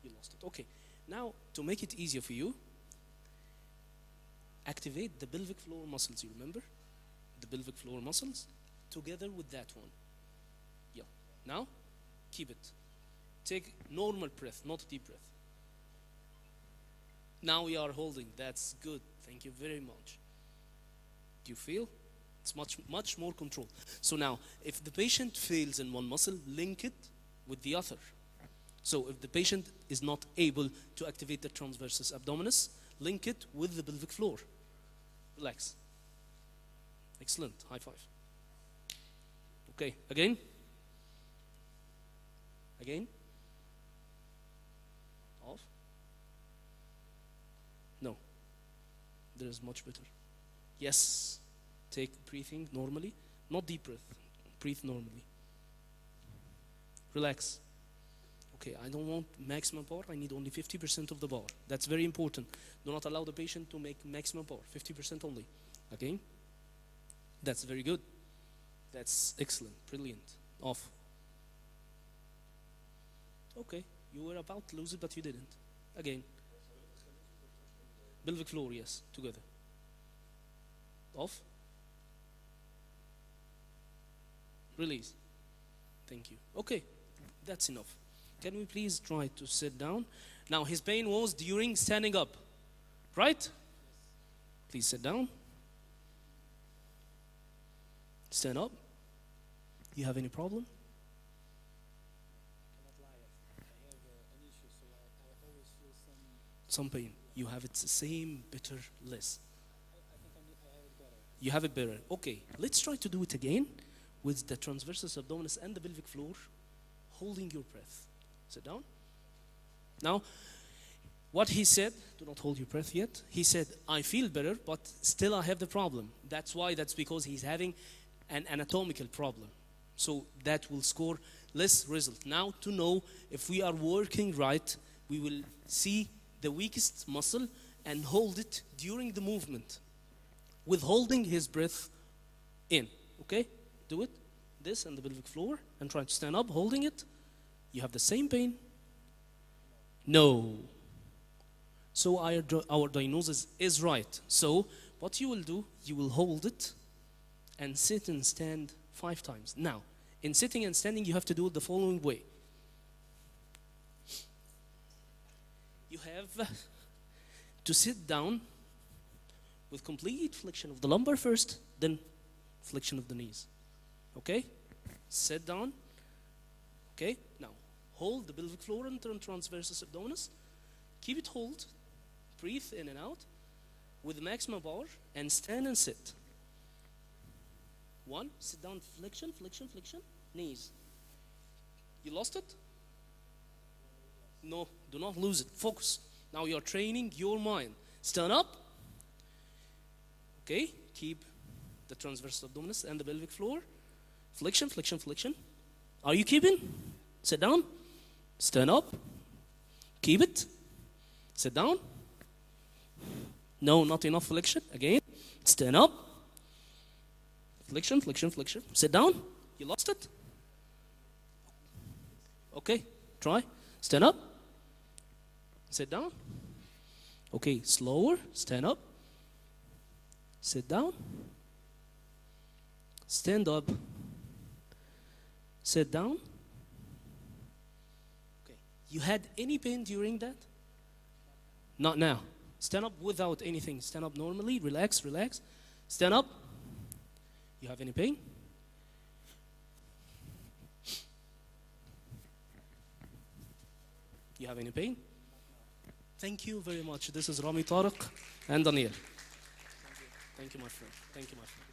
You lost it. Okay. Now, to make it easier for you, activate the pelvic floor muscles. You remember? The pelvic floor muscles together with that one. Yeah. Now, keep it. Take normal breath, not deep breath. Now we are holding. That's good. Thank you very much. Do you feel? It's much more control. So now, if the patient fails in one muscle, link it with the other. So if the patient is not able to activate the transversus abdominis, link it with the pelvic floor. Relax. Excellent. High five. Okay. Again. Off. No. There is much better. Yes. Take breathing normally. Not deep breath. Breathe normally. Relax. Okay, I don't want maximum power. I need only 50% of the power. That's very important. Do not allow the patient to make maximum power. 50% only. Okay? That's very good. That's excellent. Brilliant. Off. Okay, you were about to lose it, but you didn't. Again. Pelvic floor, yes, together. Off. Release. Thank you. Okay, that's enough. Can we please try to sit down? Now, his pain was during standing up, right? Please sit down. Stand up. You have any problem? Cannot lie. I have an issue, so I always feel Some pain. You have it the same bitter less. I think I have it better. You have it better. Okay, let's try to do it again with the transversus abdominis and the pelvic floor, holding your breath. Sit down. Now, what he said, do not hold your breath yet. He said, I feel better, but still I have the problem. That's because he's having an anatomical problem. So that will score less result. Now, to know if we are working right, we will see the weakest muscle and hold it during the movement, withholding his breath in. Okay? Do it. This and the pelvic floor, and try to stand up, holding it. You have the same pain? No. So our diagnosis is right. So what you will do, you will hold it and sit and stand 5 times. Now, in sitting and standing, you have to do it the following way. You have to sit down with complete flexion of the lumbar first, then flexion of the knees. Okay? Sit down. Okay? Now, hold the pelvic floor and transversus abdominis. Keep it hold. Breathe in and out with maximum power and stand and sit. 1, sit down, flexion, flexion, flexion, knees. You lost it? No, do not lose it. Focus. Now you're training your mind. Stand up. Okay, keep the transversus abdominis and the pelvic floor. Flexion, flexion, flexion. Are you keeping? Sit down. Stand up. Keep it. Sit down. No, not enough flexion. Again. Stand up. Flexion, flexion, flexion. Sit down. You lost it? Okay, try. Stand up. Sit down. Okay, slower. Stand up. Sit down. Stand up. Sit down. Okay. You had any pain during that? Not now. Stand up without anything. Stand up normally. Relax, relax. Stand up. You have any pain? You have any pain? Thank you very much. This is Ramy, Tarek, and Daniel. Thank you, my friend. Thank you, my friend.